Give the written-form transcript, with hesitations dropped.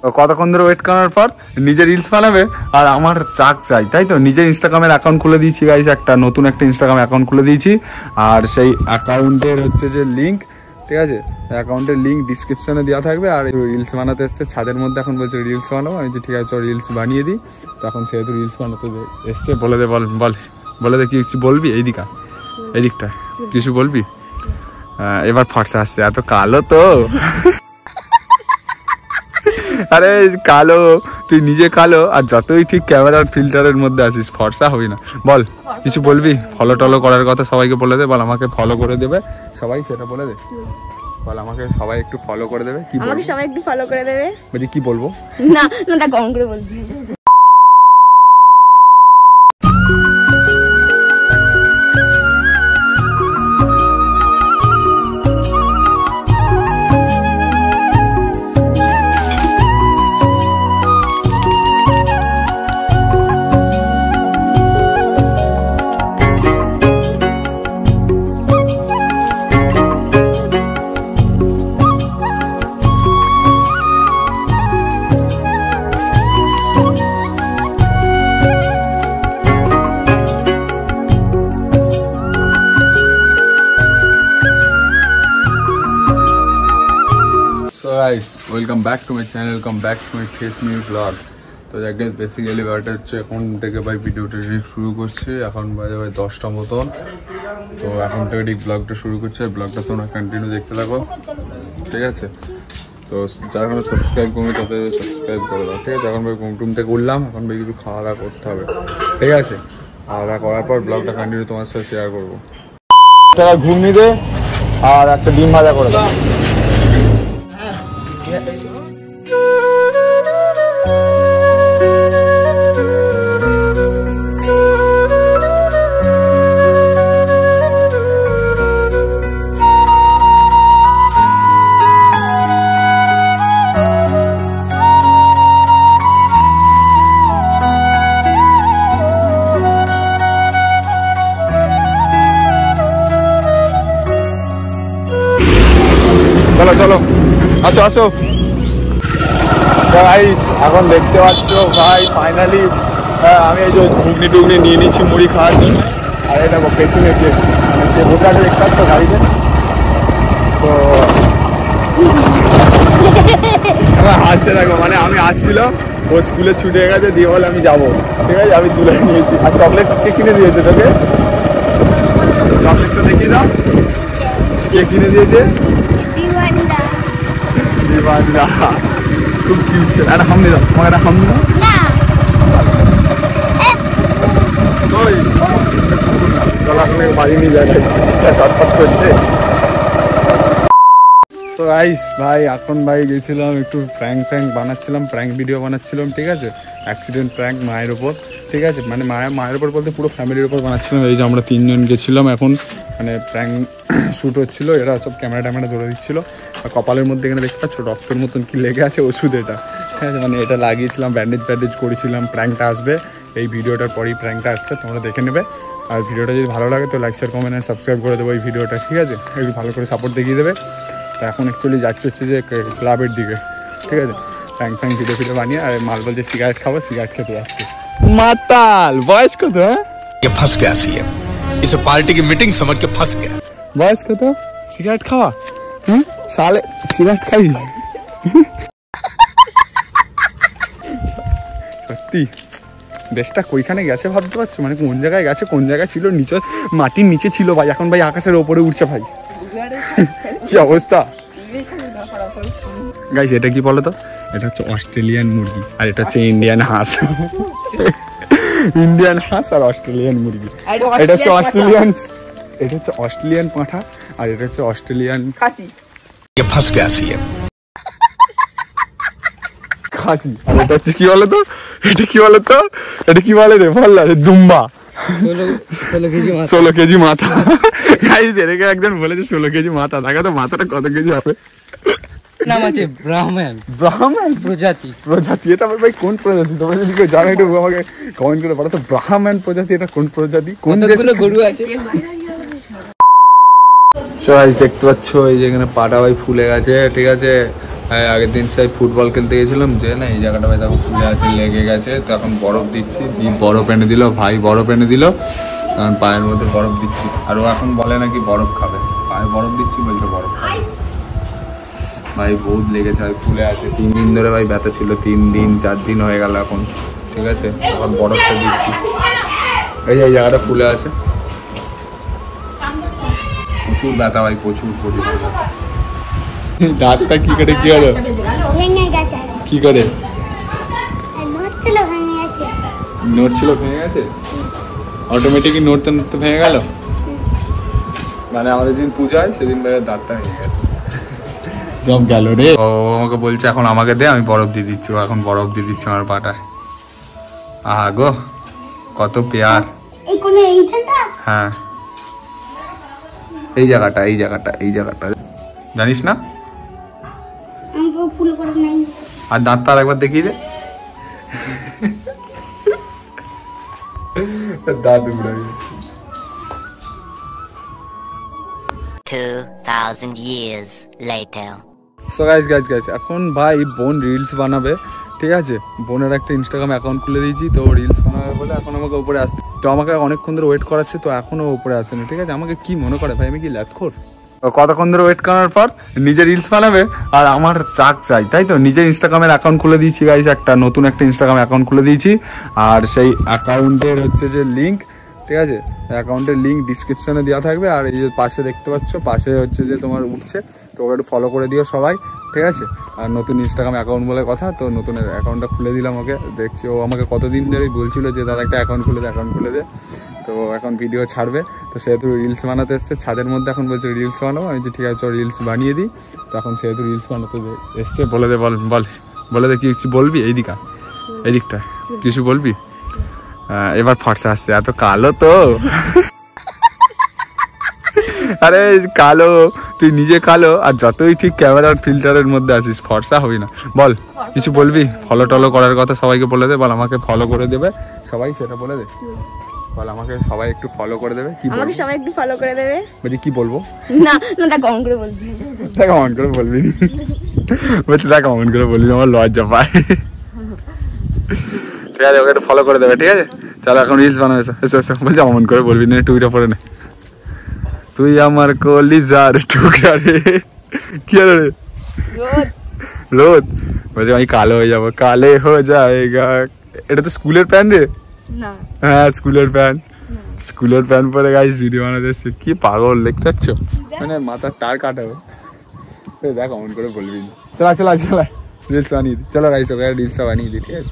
কতক্ষণ ধরে ওয়েট করার পর নিজে রিলস বানাবে আর আমার চাক চাই, তাই তো। নিজের ইনস্টাগ্রামের অ্যাকাউন্ট খুলে দিয়েছি গাইস, নতুন একটা ইনস্টাগ্রাম অ্যাকাউন্ট খুলে দিয়েছি। আর সেই অ্যাকাউন্টের হচ্ছে যে লিঙ্ক, ঠিক আছে, অ্যাকাউন্টের লিঙ্ক ডিসক্রিপশনে দেওয়া থাকবে। আর রিলস বানাতে এসছে ছাদের মধ্যে, এখন বলছে রিলস বানাবো। আমি ঠিক আছে রিলস বানিয়ে দিই। তখন সেহেতু রিলস বানাতে এসছে। বলে দে, বলে দে কিছু বলবি। এইদিকটা কিছু বলবি? এবার ফর্সা আসছে, এত কালো তো। আরে কালো, তুই নিজে কালো, আর যতই ঠিক ক্যামেরার ফিল্টারের মধ্যে আছিস ফর্সা হবি না। বল কিছু বলবি? ফলো টলো করার কথা সবাইকে বলে দে। বল আমাকে ফলো করে দেবে সবাই, সেটা বলে দে। বল আমাকে সবাই একটু ফলো করে দেবে। কি আমাকে সবাই একটু ফলো করে দেবে? বলছি কি বলবো? না না, কম করে বলবি। Welcome back to my channel, welcome back to my face new blog. তো একদম বেসিক্যালি ব্যাপারটা হচ্ছে এখন থেকে ভাই ভিডিওটা শুরু করছি। এখন বাজে ভাই 10টা মতন। তো এখন থেকে ঠিক ব্লগটা শুরু করছে। ব্লগটা তোমরা কন্টিনিউ দেখতে থাকো, ঠিক আছে। তো যারা এখন সাবস্ক্রাইব করবে তাদের সাবস্ক্রাইব করে দাও, ঠিক আছে। এখন ভাই ঘুম থেকে উঠলাম, এখন ভাই কিছু খাওয়া দাওয়া করতে হবে, ঠিক আছে। খাওয়া দাওয়া করার পর ব্লগটা কন্টিনিউ তোমার সাথে শেয়ার করবো। টাকা ঘুম নিতে আর একটা ডিম ভাজা করে দাও। চলো চলো, আসো আসো। এখন দেখতে পাচ্ছ ভাই ফাইনালি আমি এই যে ঘুগনি টুগনি নিয়ে নিচ্ছি মুড়ি খাওয়ার জন্য। আর এটা পেছনে যে বসে আছে দেখতে পাচ্ছ গাড়িতে, তো হাসছে দেখো। মানে আমি আসছিল, ও স্কুলে ছুটে গেছে, দিয়ে বলে আমি যাবো, ঠিক আছে। আমি তুলে নিয়েছি। আর চকলেট কে কিনে দিয়েছে তোকে? চকলেটটা দেখিয়ে দাও, কে কিনে দিয়েছে? খুব কিউট ছিল। একটা হাম দিয়ে দাও, তোমাকে একটা হাম দিয়ে দাও। চলো এখন বাড়ি নিয়ে যায়, চটপট করছে। সো গাইস ভাই এখন ভাই গেছিলাম একটু প্র্যাঙ্ক বানাচ্ছিলাম, প্র্যাঙ্ক ভিডিও বানাচ্ছিলাম, ঠিক আছে। অ্যাক্সিডেন্ট প্র্যাঙ্ক মায়ের ওপর, ঠিক আছে। মানে মায়ের ওপর বলতে পুরো ফ্যামিলির ওপর বানাচ্ছিলাম। এই যে আমরা 3জন গেছিলাম, এখন মানে প্র্যাঙ্ক শ্যুট হচ্ছিলো। এরা সব ক্যামেরা ধরে দিচ্ছিলো। আর কপালের মধ্যে এখানে দেখতে পাচ্ছ রক্তের মতন কি লেগে আছে, ওষুধ এটা, ঠিক আছে। মানে এটা লাগিয়েছিলাম, ব্যান্ডেজ করেছিলাম। প্র্যাঙ্কটা আসবে, এই ভিডিওটার পরেই প্র্যাঙ্কটা আসবে, তোমরা দেখে নেবে। আর ভিডিওটা যদি ভালো লাগে তো লাইক শেয়ার কমেন্ট আর সাবস্ক্রাইব করে দেবো এই ভিডিওটা, ঠিক আছে। একটু ভালো করে সাপোর্ট দেখিয়ে দেবে। তো এখন অ্যাকচুয়ালি যাচ্ছে হচ্ছে যে ক্লাবের দিকে, ঠিক আছে। প্র্যাঙ্ক ভিডিও বানিয়ে আর মাল বলছে সিগারেট খাবো, সিগারেট খেতে যাচ্ছে। মাতাল বয়স কত? ये फंस गया सीएम, इसे पार्टी की मीटिंग समझ के फंस गया। বয়স কত? সিগারেট খাওয়া? সালে সিগারেট খাই? সত্যি দেশটা কইখানে গেছে ভাবতে পারছো? মানে কোন জায়গায় গেছে, কোন জায়গায় ছিল, নিচে মাটির নিচে ছিল ভাই, এখন ভাই আকাশের ওপরে উঠছে ভাই। কি অবস্থা গাইস। এটা কি বলো তো? এটা হচ্ছে অস্ট্রেলিয়ান মুরগি, আর এটা হচ্ছে ইন্ডিয়ান হাঁস। ইন্ডিয়ান হাঁস আর অস্ট্রেলিয়ান মুরগি। এটা হচ্ছে অস্ট্রেলিয়ান পাঁঠা, আর এটা হচ্ছে অস্ট্রেলিয়ান খাসি। ये फंस गया सीएम। খাসি। আর এটা হচ্ছে কি বলো তো? এটা কি বলো তো? এটা কি বলে রে? বল না, দুম্বা। 16 কেজি মাথা। গাইস এটাকে একজন বলেছে 16 কেজি মাথা। দেখা তো মাথাটা কত কেজি হবে। নাম আছে ব্রাহ্মণ প্রজাতি। এটা ভাই কোন প্রজাতি? তোমরা যদি কেউ জানো একটু আমাকে কমেন্ট করে বলো তো। ব্রাহ্মণ প্রজাতি এটা কোন প্রজাতি? কোন দেশে গরু আছে? দেখতে পাচ্ছ এই যে এখানে পাটা ভাই ফুলে গেছে, ঠিক আছে। হ্যাঁ আগের দিন সেই ফুটবল খেলতে গেছিলাম যে না এই জায়গাটা ভাই দেখো ফুলে আছে লেগে গেছে, তো এখন বরফ দিচ্ছি, বরফ এনে দিল ভাই, বরফ এনে দিল, কারণ পায়ের মধ্যে বরফ দিচ্ছি। আর ও এখন বলে নাকি বরফ খাবে, পায়ে বরফ দিচ্ছি বলছে বরফ খাবে। ভাই বহুত লেগেছে ভাই, ফুলে আছে 3 দিন ধরে ভাই ব্যথা ছিল, 3 দিন 4 দিন হয়ে গেল এখন, ঠিক আছে। এখন বরফটা দিচ্ছি, এই যে এই জায়গাটা ফুলে আছে, প্রচুর ব্যথা ভাই, প্রচুর প্রচুর। দাঁতটা কি করে কি হলো, ভেঙে গেছে। কি করে নোট ছিল ভেঙে গেছে। নোট ছিল ভেঙে গেছে, অটোমেটিকই নোটটা তো ভেঙে গেল, মানে আমাদের যেদিন পূজা হয় সেদিন দাঁতটা ভেঙে গেছে, সব গেল রে। ও আমাকে বলছে এখন আমাকে দে, আমি বরফ দিয়ে দিচ্ছি, ও এখন বরফ দিয়ে দিচ্ছে আমার পাটায়। আহা গো কত পেয়ার। এই কোনে এইখানটা? হ্যাঁ এই জায়গাটা, এই জায়গাটা, এই জায়গাটা জানিস না? আমি তো ফুল করে নাই। আর দাঁতটা আর একবার দেখিয়ে দে, দাঁত উড়ে গেছে। 2000 years later. সো গাইস এখন ভাই বোন রিলস বানাবে, ঠিক আছে। বোনের একটা ইনস্টাগ্রাম অ্যাকাউন্ট খুলে দিয়েছি, তো রিলস বানাবে বলে এখন আমাকে উপরে আসতে, তো আমাকে অনেকক্ষণ ধরে ওয়েট করাচ্ছে, তো এখনও উপরে আসেনি, ঠিক আছে। আমাকে কি মনে করে ভাই আমি কি ল্যাটখোর? কতক্ষণ ধরে ওয়েট করার পর নিজে রিলস বানাবে আর আমার চাক চাই, তাই তো। নিজের ইনস্টাগ্রামের অ্যাকাউন্ট খুলে দিয়েছি গাইস, নতুন একটা ইনস্টাগ্রাম অ্যাকাউন্ট খুলে দিয়েছি, আর সেই অ্যাকাউন্টের হচ্ছে যে লিঙ্ক, ঠিক আছে, অ্যাকাউন্টের লিঙ্ক ডিসক্রিপশনে দেওয়া থাকবে। আর এই যে পাশে দেখতে পাচ্ছ, পাশে হচ্ছে যে তোমার উঠছে, তো ওটা একটু ফলো করে দিও সবাই, ঠিক আছে। আর নতুন ইনস্টাগ্রাম অ্যাকাউন্ট বলে কথা, তো নতুন অ্যাকাউন্টটা খুলে দিলাম ওকে। দেখছি ও আমাকে কতদিন ধরেই বলছিল যে দাদা একটা অ্যাকাউন্ট খুলে দে, অ্যাকাউন্ট খুলে দে। তো এখন ভিডিও ছাড়বে, তো সেহেতু রিলস বানাতে এসছে ছাদের মধ্যে, এখন বলছে রিলস বানাবো। আমি যে ঠিক আছে রিলস বানিয়ে দিই, তো এখন সেহেতু রিলস বানাতে এসছে। বলে দে, বলে দে কি কিছু বলবি, এই দিকটা কিছু বলবি? এবার ফর্সা আসছে, এত কালো তো আরে কালো, তুই নিজে কালো, আর যতই ঠিক ক্যামেরার ফিল্টারের মধ্যে আছিস ফর্সা হবি না। বল কিছু বলবি, ফলো টলো করার কথা সবাইকে বলে দে, বল আমাকে ফলো করে দেবে সবাই, সেটা বলে দে। বল আমাকে সবাই একটু ফলো করে দেবে। কি আমাকে সবাই একটু ফলো করে দেবে। বলছি কি বলবো? না তা কমেন্ট করে বলবি, তা কমেন্ট করে বলবি, বলছি তা কমেন্ট করে বলবি, আমার লজ্জা পায়। ঠিক আছে ওকে একটু ফলো করে দেবে, ঠিক আছে। চলো এখন রিলস বানাবে, এসো এসো। বলছি অমন করে বলবি না, টুইটা পরে নে। তুই আমার কলিজার টুকরা রে, কি হলো রে? রোদ। বলছি আমি কালো হয়ে যাবো, কালে হয়ে যায়গা। এটা তো স্কুলের প্যান্ট রে। না হ্যাঁ স্কুলের প্যান্ট পরে গাইস ভিডিও বানাতে এসছে। কি পাগল দেখতে পাচ্ছ, মানে মাথার তার কাটাবো। দেখ অমন করে বলবি, চলা রিলস বানিয়ে দিই। চলো গাইস ওকে রিলসটা বানিয়ে দিই, ঠিক আছে।